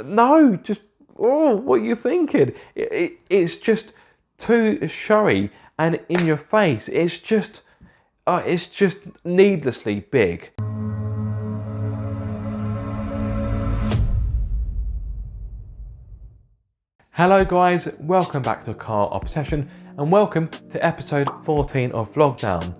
No, just, oh, what are you thinking? It's just too showy and in your face. It's just needlessly big. Hello guys, welcome back to Car Obsession and welcome to episode 14 of Vlogdown.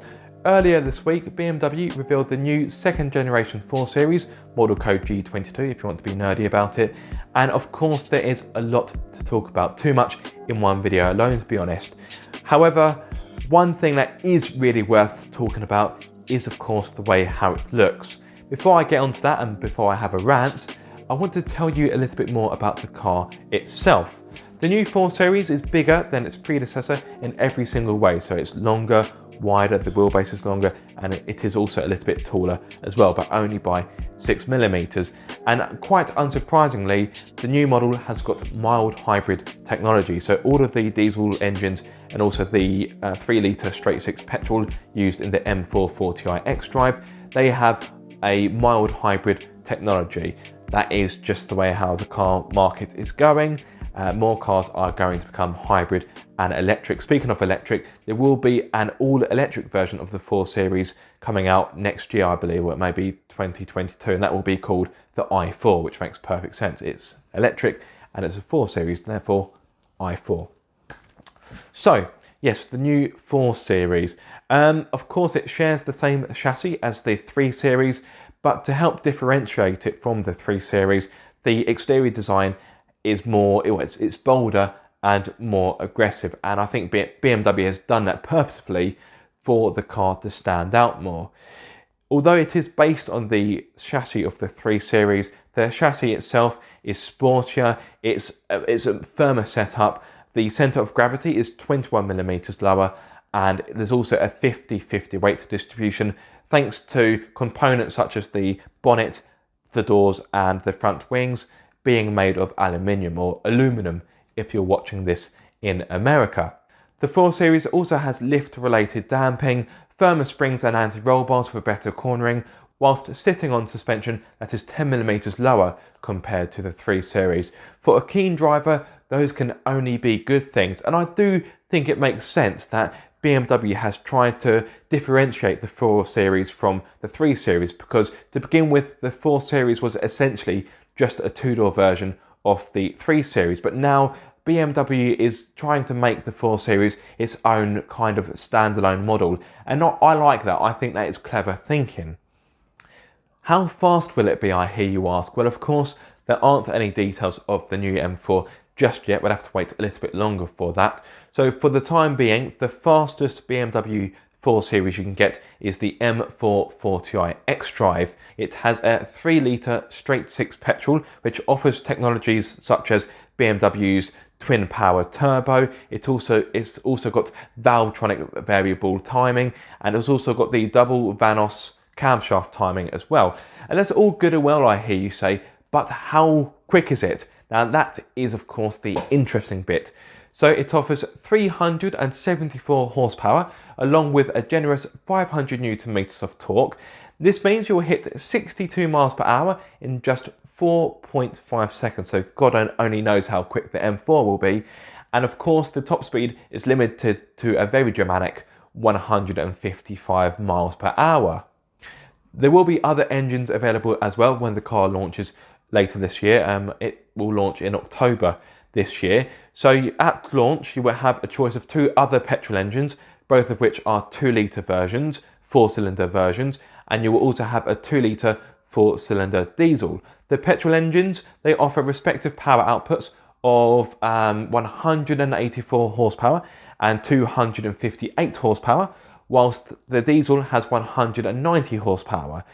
Earlier this week, BMW revealed the new second generation 4 Series, model code G22 if you want to be nerdy about it. And of course there is a lot to talk about, too much in one video alone to be honest. However, one thing that is really worth talking about is of course the way how it looks. Before I get onto that and before I have a rant, I want to tell you a little bit more about the car itself. The new 4 Series is bigger than its predecessor in every single way, so it's longer, wider, the wheelbase is longer, and it is also a little bit taller as well, but only by 6mm. And quite unsurprisingly, the new model has got mild hybrid technology, so all of the diesel engines and also the 3-litre straight 6 petrol used in the M4 40i xDrive, they have a mild hybrid technology. That is just the way how the car market is going. More cars are going to become hybrid and electric. Speaking of electric, there will be an all-electric version of the 4 Series coming out next year, I believe, or it may be 2022, and that will be called the i4, which makes perfect sense. It's electric and it's a 4 Series, therefore i4. So, yes, the new 4 Series. Of course, it shares the same chassis as the 3 Series, but to help differentiate it from the 3 Series, the exterior design is more, it's bolder and more aggressive. And I think BMW has done that purposefully for the car to stand out more. Although it is based on the chassis of the 3 Series, the chassis itself is sportier, it's a firmer setup. The centre of gravity is 21mm lower, and there's also a 50-50 weight distribution thanks to components such as the bonnet, the doors and the front wings being made of aluminium, or aluminum if you're watching this in America. The 4 Series also has lift-related damping, firmer springs and anti-roll bars for better cornering, whilst sitting on suspension that is 10mm lower compared to the 3 Series. For a keen driver, those can only be good things, and I do think it makes sense that BMW has tried to differentiate the 4 Series from the 3 Series, because to begin with, the 4 Series was essentially just a 2-door version of the 3 Series, but now BMW is trying to make the 4 Series its own kind of standalone model, and I like that. I think that is clever thinking. How fast will it be, I hear you ask? Well, of course, there aren't any details of the new M4 just yet. We'll have to wait a little bit longer for that. So for the time being, the fastest BMW 4 Series you can get is the M4 40i xDrive. It has a 3-litre straight 6 petrol, which offers technologies such as BMW's twin power turbo. It's also got Valvetronic variable timing, and it's also got the double Vanos camshaft timing as well. And that's all good and well, I hear you say, but how quick is it? Now that is of course the interesting bit. So it offers 374 horsepower along with a generous 500 Newton meters of torque. This means you'll hit 62 miles per hour in just 4.5 seconds. So God only knows how quick the M4 will be. And of course the top speed is limited to a very dramatic 155 miles per hour. There will be other engines available as well when the car launches later this year. It will launch in October this year. So at launch, you will have a choice of 2 other petrol engines, both of which are 2-litre versions, 4-cylinder versions, and you will also have a 2-litre 4-cylinder diesel. The petrol engines, they offer respective power outputs of 184 horsepower and 258 horsepower, whilst the diesel has 190 horsepower.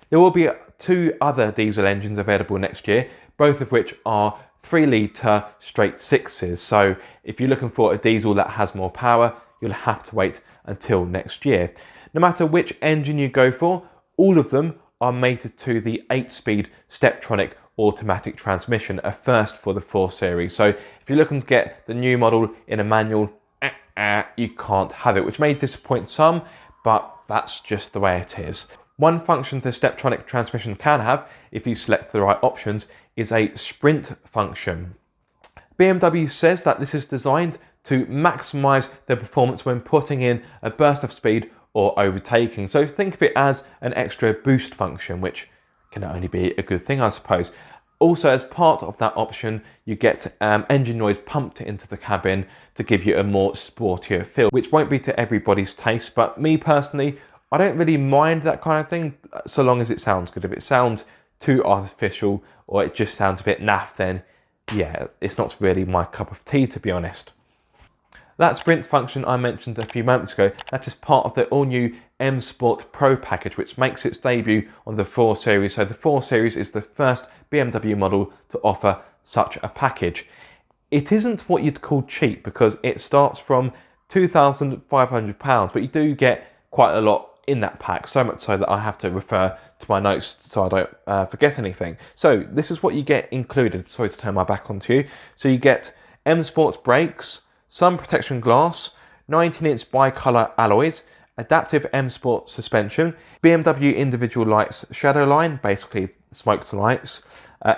There will be 2 other diesel engines available next year, both of which are 3-litre straight 6s. So if you're looking for a diesel that has more power, you'll have to wait until next year. No matter which engine you go for, all of them are mated to the 8-speed Steptronic automatic transmission, a first for the 4 Series. So if you're looking to get the new model in a manual, you can't have it, which may disappoint some, but that's just the way it is. One function the Steptronic transmission can have, if you select the right options, is a sprint function. BMW says that this is designed to maximise their performance when putting in a burst of speed or overtaking. So think of it as an extra boost function, which can only be a good thing, I suppose. Also, as part of that option, you get engine noise pumped into the cabin to give you a more sportier feel, which won't be to everybody's taste, but me personally, I don't really mind that kind of thing, so long as it sounds good. If it sounds too artificial or it just sounds a bit naff, then yeah, it's not really my cup of tea, to be honest. That sprint function I mentioned a few moments ago, that is part of the all-new M Sport Pro package, which makes its debut on the 4 Series. So the 4 Series is the first BMW model to offer such a package. It isn't what you'd call cheap because it starts from £2,500, but you do get quite a lot in that pack, so much so that I have to refer to my notes so I don't forget anything. So this is what you get included. Sorry to turn my back onto you. So you get M Sports brakes, sun protection glass, 19-inch bi-colour alloys, adaptive M Sport suspension, BMW individual lights shadow line, basically smoked lights,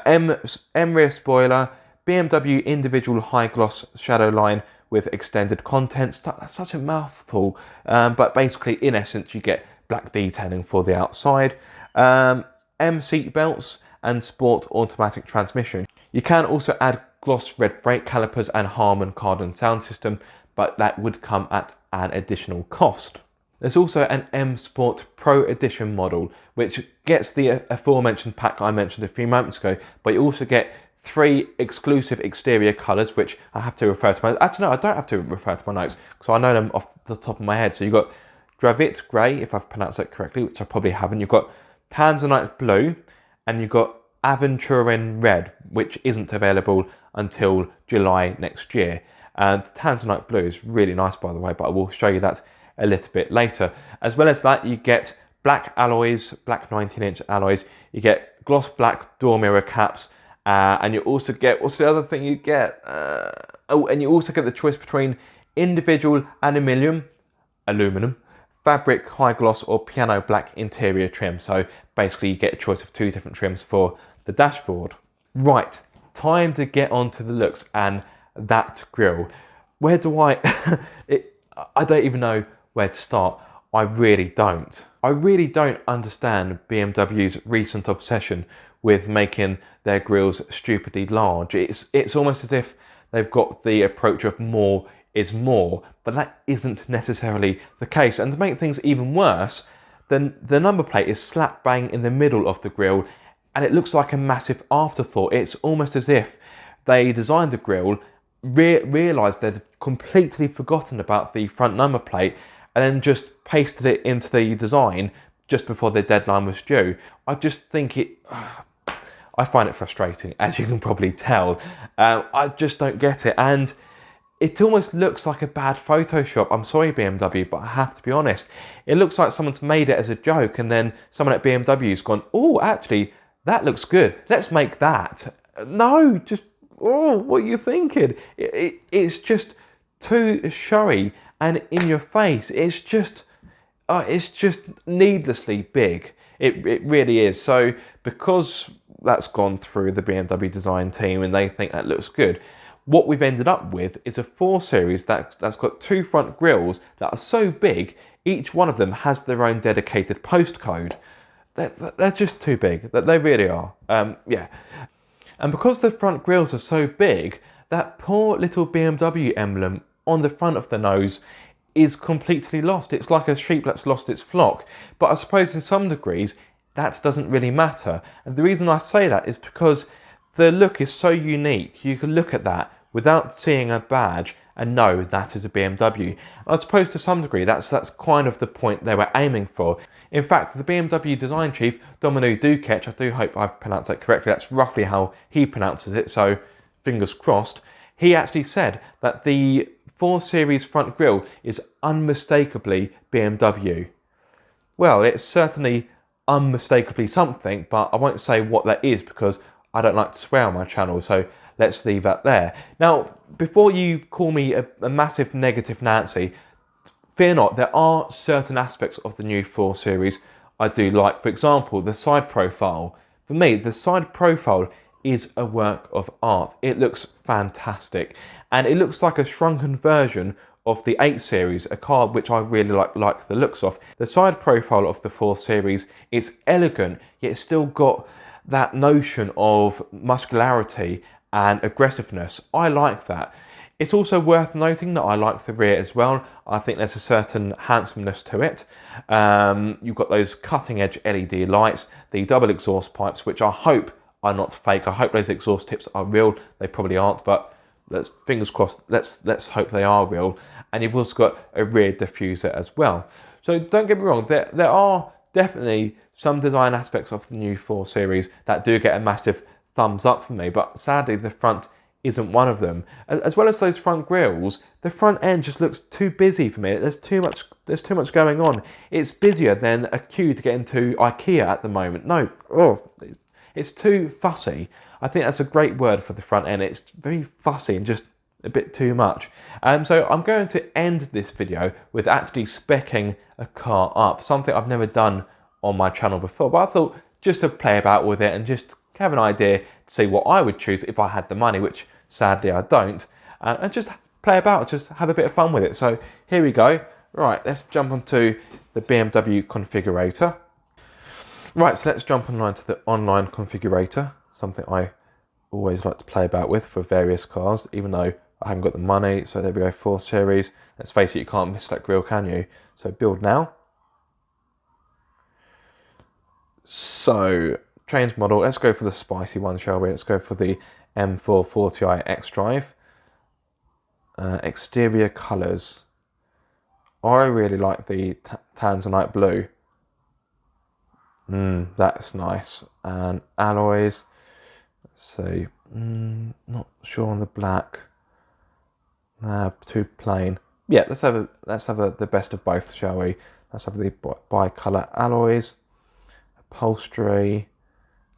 M rear spoiler, BMW individual high gloss shadow line with extended contents. That's such a mouthful, but basically in essence you get black detailing for the outside, M seat belts and sport automatic transmission. You can also add gloss red brake calipers and Harman Kardon sound system, but that would come at an additional cost. There's also an M Sport Pro Edition model, which gets the aforementioned pack I mentioned a few moments ago, but you also get 3 exclusive exterior colours, which I have to refer to my... Actually, no, I don't have to refer to my notes, because I know them off the top of my head. So you've got Gravit Grey, if I've pronounced that correctly, which I probably haven't. You've got Tanzanite Blue, and you've got Aventurin Red, which isn't available until July next year. And Tanzanite Blue is really nice, by the way, but I will show you that a little bit later. As well as that, you get black alloys, black 19-inch alloys. You get gloss black door mirror caps, and you also get, what's the other thing you get? And you also get the choice between individual aluminum, fabric, high gloss, or piano black interior trim. So basically you get a choice of 2 different trims for the dashboard. Right, time to get on to the looks and that grille. Where do I don't even know where to start. I really don't understand BMW's recent obsession with making their grilles stupidly large. It's almost as if they've got the approach of more is more, but that isn't necessarily the case. And to make things even worse, then the number plate is slap bang in the middle of the grille, and it looks like a massive afterthought. It's almost as if they designed the grille, realised they'd completely forgotten about the front number plate, and then just pasted it into the design just before the deadline was due. I just think I find it frustrating, as you can probably tell. I just don't get it, and it almost looks like a bad Photoshop. I'm sorry, BMW, but I have to be honest. It looks like someone's made it as a joke, and then someone at BMW's gone, oh, actually, that looks good. Let's make that. No, just, oh, what are you thinking? It's just too showy and in your face. It's just needlessly big. It really is. So because that's gone through the BMW design team and they think that looks good, what we've ended up with is a 4 Series that's got 2 front grilles that are so big, each one of them has their own dedicated postcode. They're just too big. They really are. Yeah. And because the front grilles are so big, that poor little BMW emblem on the front of the nose is completely lost. It's like a sheep that's lost its flock. But I suppose in some degrees, that doesn't really matter. And the reason I say that is because the look is so unique. You can look at that without seeing a badge and know that is a BMW. I suppose to some degree that's kind of the point they were aiming for. In fact, the BMW design chief, Dominic Duquetch, I do hope I've pronounced that correctly, that's roughly how he pronounces it, so fingers crossed, he actually said that the 4 Series front grille is unmistakably BMW. Well, it's certainly unmistakably something, but I won't say what that is because I don't like to swear on my channel, so let's leave that there. Now, before you call me a massive negative Nancy, fear not, there are certain aspects of the new 4 Series I do like. For example, the side profile. For me, the side profile is a work of art. It looks fantastic, and it looks like a shrunken version of the 8 Series, a car which I really like the looks of. The side profile of the 4 Series is elegant, yet it's still got that notion of muscularity and aggressiveness. I like that. It's also worth noting that I like the rear as well. I think there's a certain handsomeness to it. You've got those cutting edge LED lights, the double exhaust pipes, which I hope are not fake. I hope those exhaust tips are real. They probably aren't, but let's fingers crossed. Let's hope they are real. And you've also got a rear diffuser as well. So don't get me wrong, there are definitely some design aspects of the new 4 Series that do get a massive thumbs up for me, but sadly the front isn't one of them. As well as those front grills, the front end just looks too busy for me. There's too much going on. It's busier than a queue to get into IKEA at the moment. No, it's too fussy. I think that's a great word for the front end. It's very fussy and just a bit too much. So I'm going to end this video with actually speccing a car up, something I've never done on my channel before, but I thought just to play about with it and just have an idea to see what I would choose if I had the money, which sadly I don't, and just play about, just have a bit of fun with it. So here we go. Right, let's jump onto the BMW configurator. Right, so let's jump online to the online configurator, something I always like to play about with for various cars, even though I haven't got the money. So there we go, 4 Series. Let's face it, you can't miss that grille, can you? So build now. So change model, let's go for the spicy one, shall we? Let's go for the M440i X-Drive. Exterior colours. I really like the Tanzanite blue. That's nice. And alloys, let's see, not sure on the black. Nah, too plain. Yeah, let's have the best of both, shall we? Let's have the bi-colour alloys. Upholstery.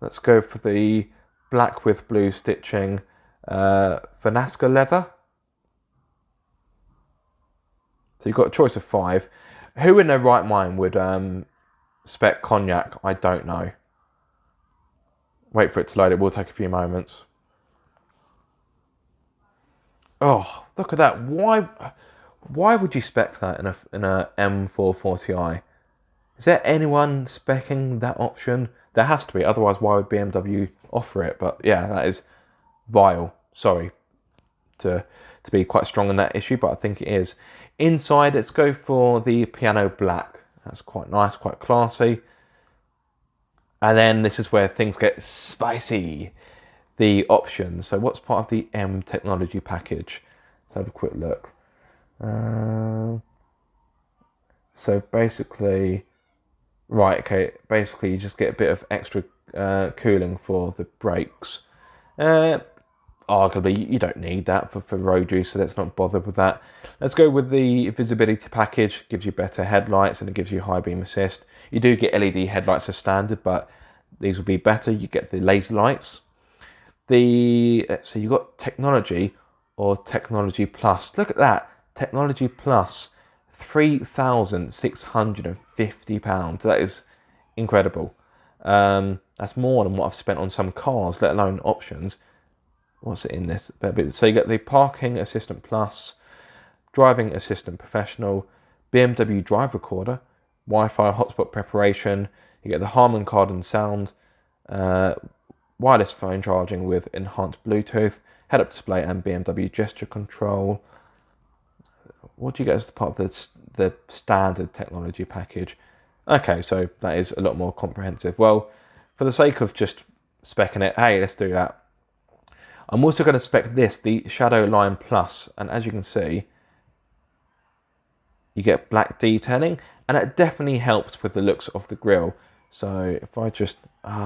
Let's go for the black with blue stitching. Vanasca leather. So you've got a choice of 5. Who in their right mind would spec cognac? I don't know. Wait for it to load. It will take a few moments. Oh, look at that. Why would you spec that in a M440i? Is there anyone speccing that option? There has to be, otherwise why would BMW offer it? But yeah, that is vile. Sorry to be quite strong on that issue, but I think it is. Inside, let's go for the piano black. That's quite nice, quite classy. And then this is where things get spicy. The options. So what's part of the M technology package? Let's have a quick look. So basically, right, okay, basically you just get a bit of extra cooling for the brakes. Arguably, you don't need that for road use, so let's not bother with that. Let's go with the visibility package. Gives you better headlights and it gives you high beam assist. You do get LED headlights as standard, but these will be better. You get the laser lights. So you got technology or technology plus. Look at that, technology plus, £3,650. That is incredible. That's more than what I've spent on some cars, let alone options. What's it in this? So you get the parking assistant plus, driving assistant professional, BMW drive recorder, Wi-Fi hotspot preparation. You get the Harman Kardon sound, wireless phone charging with enhanced Bluetooth, head-up display and BMW gesture control. What do you get as part of the standard technology package? Okay, so that is a lot more comprehensive. Well, for the sake of just speccing it, hey, let's do that. I'm also going to spec this, the Shadow Line Plus, and as you can see, you get black detailing, and it definitely helps with the looks of the grille. So if I just,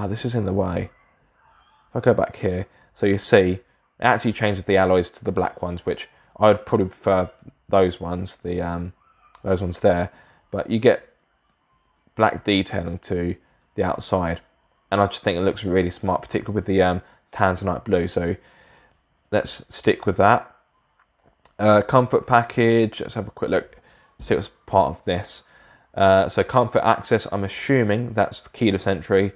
this is in the way. If I go back here, so you see, it actually changes the alloys to the black ones, which I would probably prefer those ones, those ones there. But you get black detailing to the outside, and I just think it looks really smart, particularly with the Tanzanite blue. So let's stick with that. Comfort package, let's have a quick look, see what's part of this. So comfort access, I'm assuming that's keyless entry.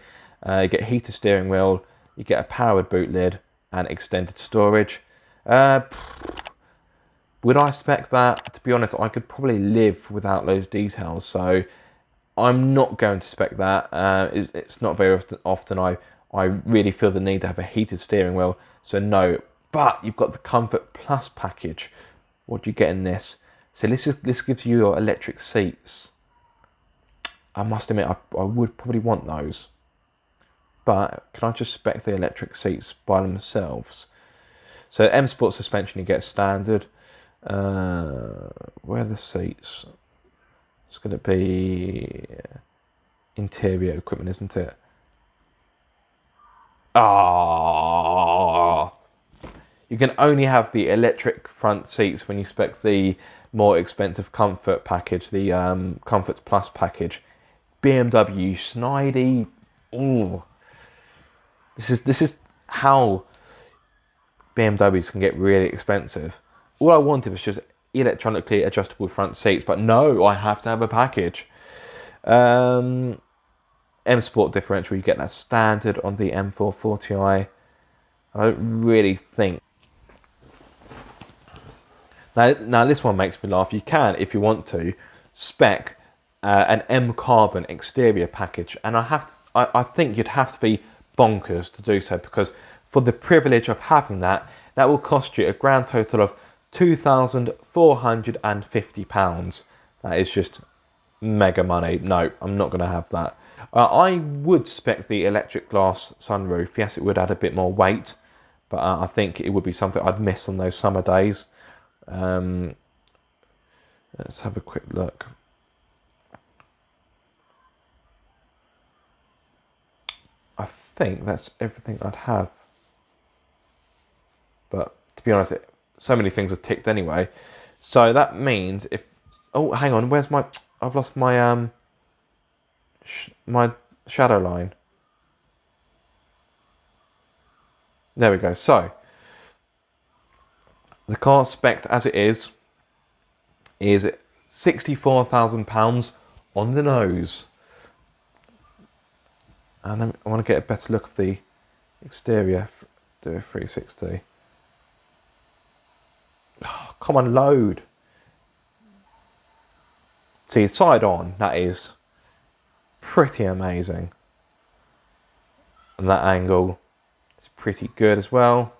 You get heated steering wheel, You get a powered boot lid and extended storage. Would I spec that? To be honest, I could probably live without those details, so I'm not going to spec that. It's not very often I really feel the need to have a heated steering wheel, so no. But you've got the Comfort Plus package. What do you get in this? So this gives you your electric seats. I must admit, I would probably want those. But can I just spec the electric seats by themselves? So M Sport suspension, you get standard. Where are the seats? It's going to be interior equipment, isn't it? Ah, you can only have the electric front seats when you spec the more expensive Comfort package, the Comfort Plus package. BMW, snidey. Ooh, this is how BMWs can get really expensive. All I wanted was just electronically adjustable front seats, but no, I have to have a package. M Sport differential, you get that standard on the M440i. I don't really think. Now this one makes me laugh. You can, if you want to, spec an M Carbon exterior package, and I think you'd have to be bonkers to do so, because for the privilege of having that will cost you a grand total of £2,450. That is just mega money. No, I'm not going to have that. I would spec the electric glass sunroof. Yes, it would add a bit more weight, but I think it would be something I'd miss on those summer days. Let's have a quick look. I think that's everything I'd have. But to be honest, so many things are ticked anyway. So that means if... Oh, hang on. Where's my... I've lost my my shadow line. There we go. So the car spec'd as it is £64,000 on the nose. And then I want to get a better look of the exterior. Do a 360. Oh, come on, load. See, side on, that is pretty amazing. And that angle is pretty good as well.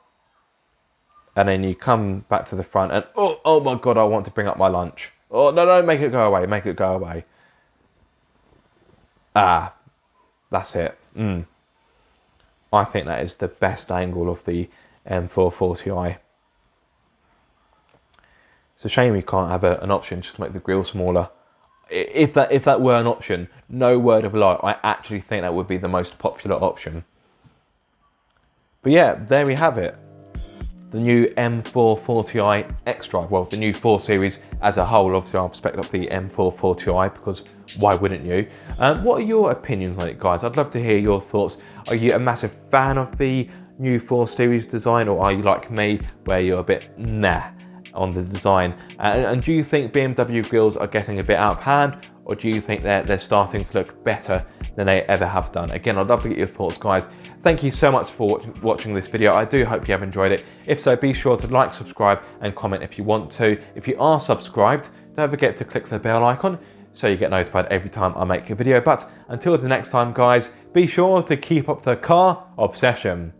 And then you come back to the front and, oh my God, I want to bring up my lunch. Oh, no, make it go away, make it go away. Ah, that's it. I think that is the best angle of the M440i. It's a shame we can't have an option just to make the grille smaller. If that were an option, no word of a lie, I actually think that would be the most popular option. But yeah, there we have it. The new M440i xDrive. Well, the new 4 Series as a whole. Obviously, I've spec'd up the M440i because why wouldn't you? What are your opinions on it, guys? I'd love to hear your thoughts. Are you a massive fan of the new 4 Series design, or are you like me, where you're a bit nah on the design? And do you think BMW grills are getting a bit out of hand, or do you think they're starting to look better than they ever have done? Again, I'd love to get your thoughts, guys. Thank you so much for watching this video. I do hope you have enjoyed it. If so, be sure to like, subscribe and comment if you want to. If you are subscribed, don't forget to click the bell icon so you get notified every time I make a video. But until the next time, guys, be sure to keep up the car obsession.